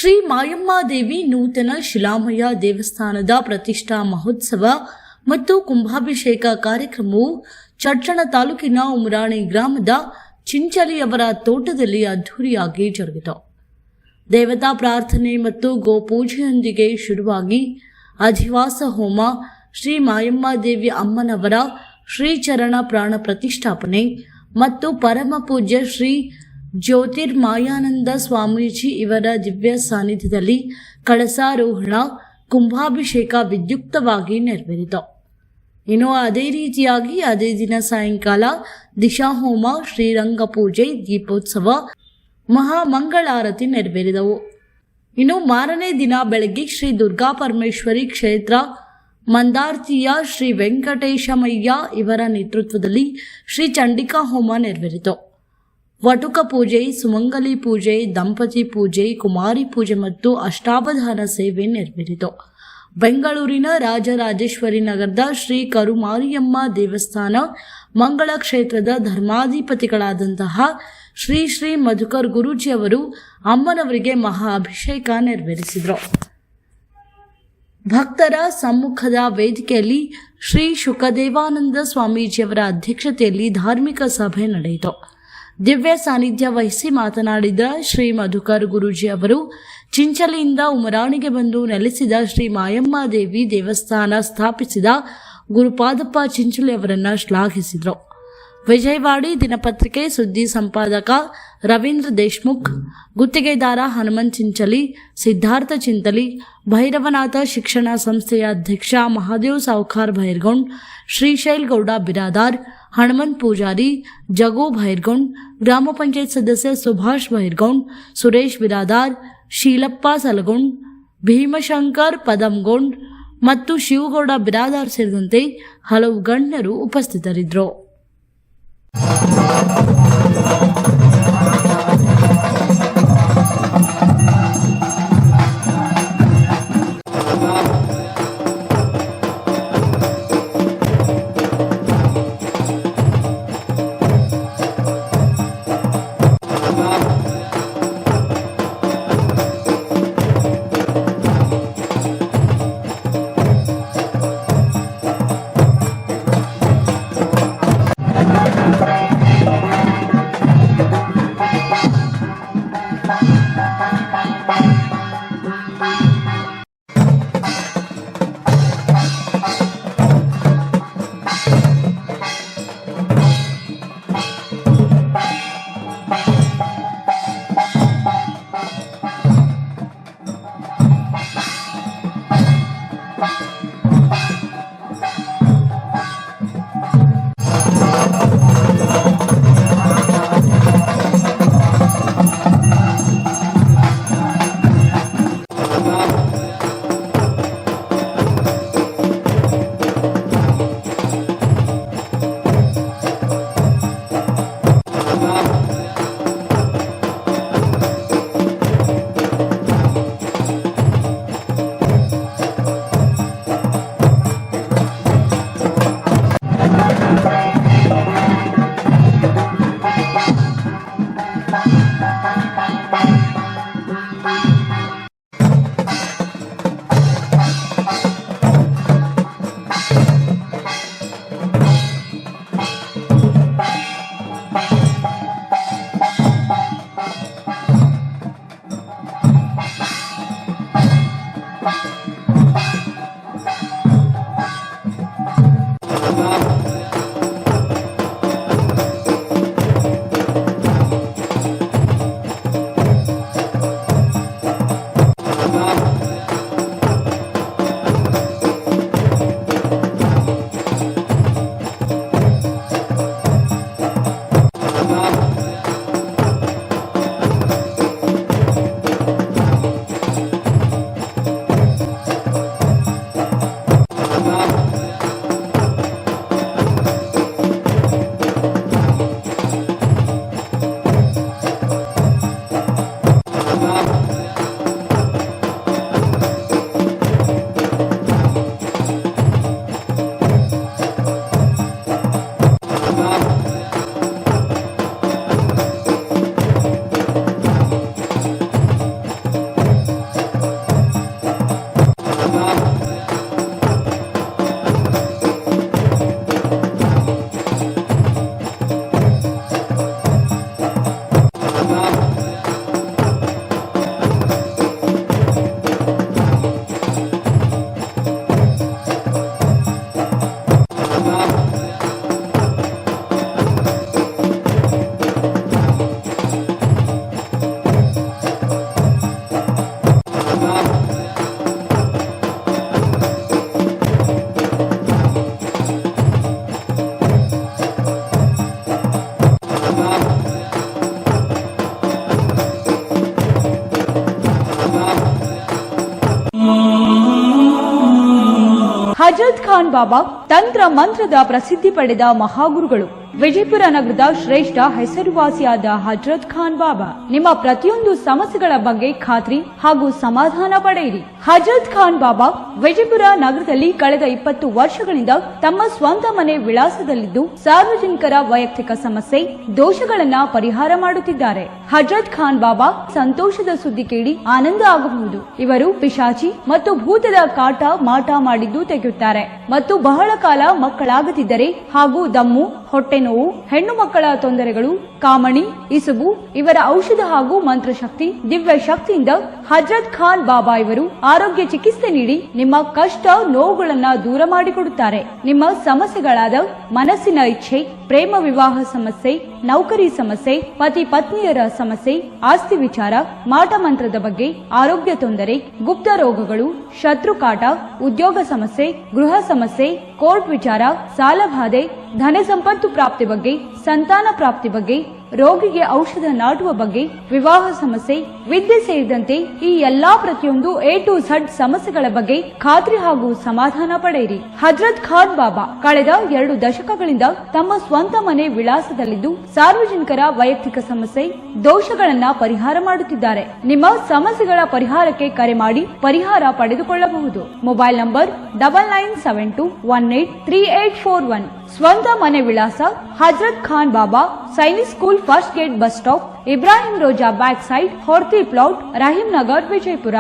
ಶ್ರೀ ಮಾಯಮ್ಮ ದೇವಿ ನೂತನ ಶಿಲಾಮಯ ದೇವಸ್ಥಾನದ ಪ್ರತಿಷ್ಠಾ ಮಹೋತ್ಸವ ಮತ್ತು ಕುಂಭಾಭಿಷೇಕ ಕಾರ್ಯಕ್ರಮವು ಚಡ್ಚಣ ತಾಲೂಕಿನ ಉಮರಾಣಿ ಗ್ರಾಮದ ಚಿಂಚಲಿಯವರ ತೋಟದಲ್ಲಿ ಅದ್ಧೂರಿಯಾಗಿ ಜರುಗಿತು. ದೇವತಾ ಪ್ರಾರ್ಥನೆ ಮತ್ತು ಗೋಪೂಜೆಯೊಂದಿಗೆ ಶುರುವಾಗಿ ಅಧಿವಾಸ ಹೋಮ, ಶ್ರೀ ಮಾಯಮ್ಮ ದೇವಿ ಅಮ್ಮನವರ ಶ್ರೀಚರಣ ಪ್ರಾಣ ಪ್ರತಿಷ್ಠಾಪನೆ ಮತ್ತು ಪರಮ ಪೂಜ್ಯ ಶ್ರೀ ಜ್ಯೋತಿರ್ಮಾಯಾನಂದ ಸ್ವಾಮೀಜಿ ಇವರ ದಿವ್ಯ ಸಾನ್ನಿಧ್ಯದಲ್ಲಿ ಕಳಸಾರೋಹಣ, ಕುಂಭಾಭಿಷೇಕ ವಿದ್ಯುಕ್ತವಾಗಿ ನೆರವೇರಿತು. ಇನ್ನು ಅದೇ ರೀತಿಯಾಗಿ ಅದೇ ದಿನ ಸಾಯಂಕಾಲ ದಿಶಾಹೋಮ, ಶ್ರೀರಂಗ ಪೂಜೆ, ದೀಪೋತ್ಸವ, ಮಹಾಮಂಗಳಾರತಿ ನೆರವೇರಿದವು. ಇನ್ನು ಮಾರನೇ ದಿನ ಬೆಳಗ್ಗೆ ಶ್ರೀ ದುರ್ಗಾ ಪರಮೇಶ್ವರಿ ಕ್ಷೇತ್ರ ಮಂದಾರ್ತಿಯ ಶ್ರೀ ವೆಂಕಟೇಶಮಯ್ಯ ಇವರ ನೇತೃತ್ವದಲ್ಲಿ ಶ್ರೀ ಚಂಡಿಕಾ ಹೋಮ ನೆರವೇರಿತು. ವಟುಕ ಪೂಜೆ, ಸುಮಂಗಲಿ ಪೂಜೆ, ದಂಪತಿ ಪೂಜೆ, ಕುಮಾರಿ ಪೂಜೆ ಮತ್ತು ಅಷ್ಟಾವಧಾನ ಸೇವೆ ನೆರವೇರಿತು. ಬೆಂಗಳೂರಿನ ರಾಜರಾಜೇಶ್ವರಿ ನಗರದ ಶ್ರೀ ಕರುಮಾರಿಯಮ್ಮ ದೇವಸ್ಥಾನ ಮಂಗಳ ಕ್ಷೇತ್ರದ ಧರ್ಮಾಧಿಪತಿಗಳಾದಂತಹ ಶ್ರೀ ಶ್ರೀ ಮಧುಕರ್ ಗುರೂಜಿಯವರು ಅಮ್ಮನವರಿಗೆ ಮಹಾ ಅಭಿಷೇಕ ನೆರವೇರಿಸಿದರು. ಭಕ್ತರ ಸಮ್ಮುಖದ ವೇದಿಕೆಯಲ್ಲಿ ಶ್ರೀ ಶುಕದೇವಾನಂದ ಸ್ವಾಮೀಜಿಯವರ ಅಧ್ಯಕ್ಷತೆಯಲ್ಲಿ ಧಾರ್ಮಿಕ ಸಭೆ ನಡೆಯಿತು. ದಿವ್ಯ ಸಾನ್ನಿಧ್ಯ ವಹಿಸಿ ಮಾತನಾಡಿದ ಶ್ರೀ ಮಧುಕರ್ ಗುರೂಜಿ ಅವರು ಚಿಂಚಲಿಯಿಂದ ಉಮರಾಣಿಗೆ ಬಂದು ನೆಲೆಸಿದ ಶ್ರೀ ಮಾಯಮ್ಮ ದೇವಿ ದೇವಸ್ಥಾನ ಸ್ಥಾಪಿಸಿದ ಗುರುಪಾದಪ್ಪ ಚಿಂಚಲಿ ಅವರನ್ನು ಶ್ಲಾಘಿಸಿದರು. ವಿಜಯವಾಡಿ ದಿನಪತ್ರಿಕೆ ಸುದ್ದಿ ಸಂಪಾದಕ ರವೀಂದ್ರ ದೇಶ್ಮುಖ್, ಗುತ್ತಿಗೆದಾರ ಹನುಮಂತ್ ಚಿಂಚಲಿ, ಸಿದ್ಧಾರ್ಥ ಚಿಂತಲಿ, ಭೈರವನಾಥ ಶಿಕ್ಷಣ ಸಂಸ್ಥೆಯ ಅಧ್ಯಕ್ಷ ಮಹಾದೇವ್ ಸಾವ್ಕಾರ್ ಭೈರ್ಗೊಂಡ್, ಶ್ರೀಶೈಲ್ ಗೌಡ ಬಿರಾದಾರ್, ಹನುಮಂತ್ ಪೂಜಾರಿ, ಜಗು ಭೈರ್ಗೊಂಡ್, ಗ್ರಾಮ ಪಂಚಾಯತ್ ಸದಸ್ಯ ಸುಭಾಷ್ ಭೈರ್ಗೊಂಡ್, ಸುರೇಶ್ ಬಿರಾದಾರ್, ಶೀಲಪ್ಪ ಸಲಗೊಂಡ್, ಭೀಮಶಂಕರ್ ಪದಮ್ಗೊಂಡ್ ಮತ್ತು ಶಿವಗೌಡ ಬಿರಾದಾರ್ ಸೇರಿದಂತೆ ಹಲವು ಗಣ್ಯರು ಉಪಸ್ಥಿತರಿದ್ದರು. ಹಜರತ್ ಖಾನ್ ಬಾಬಾ ತಂತ್ರ ಮಂತ್ರದ ಪ್ರಸಿದ್ಧಿ ಪಡೆದ ಮಹಾಗುರುಗಳು. ವಿಜಯಪುರ ನಗರದ ಶ್ರೇಷ್ಠ ಹೆಸರುವಾಸಿಯಾದ ಹಜರತ್ ಖಾನ್ ಬಾಬಾ ನಿಮ್ಮ ಪ್ರತಿಯೊಂದು ಸಮಸ್ಯೆಗಳ ಬಗ್ಗೆ ಖಾತ್ರಿ ಹಾಗೂ ಸಮಾಧಾನ ಪಡೆಯಿರಿ. ಹಜರತ್ ಖಾನ್ ಬಾಬಾ ವಿಜಯಪುರ ನಗರದಲ್ಲಿ ಕಳೆದ 20 ವರ್ಷಗಳಿಂದ ತಮ್ಮ ಸ್ವಂತ ಮನೆ ವಿಳಾಸದಲ್ಲಿದ್ದು ಸಾರ್ವಜನಿಕರ ವೈಯಕ್ತಿಕ ಸಮಸ್ಯೆ ದೋಷಗಳನ್ನ ಪರಿಹಾರ ಮಾಡುತ್ತಿದ್ದಾರೆ. ಹಜರತ್ ಖಾನ್ ಬಾಬಾ ಸಂತೋಷದ ಸುದ್ದಿ ಕೇಳಿ ಆನಂದ ಆಗಬಹುದು. ಇವರು ಪಿಶಾಚಿ ಮತ್ತು ಭೂತದ ಕಾಟ ಮಾಟ ಮಾಡಿದ್ದು ತೆಗೆಯುತ್ತಾರೆ ಮತ್ತು ಬಹಳ ಕಾಲ ಮಕ್ಕಳಾಗದಿದ್ದರೆ ಹಾಗೂ ದಮ್ಮು, ಹೊಟ್ಟೆ ನೋವು, ಹೆಣ್ಣು ಮಕ್ಕಳ ತೊಂದರೆಗಳು, ಕಾಮಣಿ, ಇಸುಬು ಇವರ ಔಷಧ ಹಾಗೂ ಮಂತ್ರಶಕ್ತಿ, ದಿವ್ಯ ಶಕ್ತಿಯಿಂದ ಹಜರತ್ ಖಾನ್ ಬಾಬಾ ಇವರು ಆರೋಗ್ಯ ಚಿಕಿತ್ಸೆ ನೀಡಿ ನಿಮ್ಮ ಕಷ್ಟ ನೋವುಗಳನ್ನ ದೂರ ಮಾಡಿಕೊಡುತ್ತಾರೆ. ನಿಮ್ಮ ಸಮಸ್ಯೆಗಳಾದ ಮನಸ್ಸಿನ ಇಚ್ಛೆ, ಪ್ರೇಮ ವಿವಾಹ ಸಮಸ್ಯೆ, ನೌಕರಿ ಸಮಸ್ಯೆ, ಪತಿ ಪತ್ನಿಯರ ಸಮಸ್ಯೆ, ಆಸ್ತಿ ವಿಚಾರ, ಮಾಟ ಮಂತ್ರದ ಬಗ್ಗೆ, ಆರೋಗ್ಯ ತೊಂದರೆ, ಗುಪ್ತ ರೋಗಗಳು, ಶತ್ರುಕಾಟ, ಉದ್ಯೋಗ ಸಮಸ್ಯೆ, ಗೃಹ ಸಮಸ್ಯೆ, ಕೋರ್ಟ್ ವಿಚಾರ, ಸಾಲಬಾಧೆ, ಧನ ಸಂಪತ್ತು ಪ್ರಾಪ್ತಿ ಬಗ್ಗೆ, ಸಂತಾನ ಪ್ರಾಪ್ತಿ ಬಗ್ಗೆ, ರೋಗಿಗೆ ಔಷಧ ನಾಟುವ ಬಗ್ಗೆ, ವಿವಾಹ ಸಮಸ್ಯೆ, ವಿದ್ಯೆ ಸೇರಿದಂತೆ ಈ ಎಲ್ಲಾ ಪ್ರತಿಯೊಂದು A to Z ಸಮಸ್ಯೆಗಳ ಬಗ್ಗೆ ಖಾತ್ರಿ ಹಾಗೂ ಸಮಾಧಾನ ಪಡೆಯಿರಿ. ಹಜರತ್ ಖಾನ್ ಬಾಬಾ ಕಳೆದ 2 ದಶಕಗಳಿಂದ ತಮ್ಮ ಸ್ವಂತ ಮನೆ ವಿಳಾಸದಲ್ಲಿದ್ದು ಸಾರ್ವಜನಿಕರ ವೈಯಕ್ತಿಕ ಸಮಸ್ಯೆ ದೋಷಗಳನ್ನ ಪರಿಹಾರ ಮಾಡುತ್ತಿದ್ದಾರೆ. ನಿಮ್ಮ ಸಮಸ್ಯೆಗಳ ಪರಿಹಾರಕ್ಕೆ ಕರೆ ಮಾಡಿ ಪರಿಹಾರ ಪಡೆದುಕೊಳ್ಳಬಹುದು. Mobile number 9972183841. ಸ್ವಂತ ಮನೆ ವಿಳಾಸ Hazrat Khan Baba, Sainik school, first gate, bus stop, Ibrahim Roza back side, Horti plot, Rahim Nagar, Vijayapura.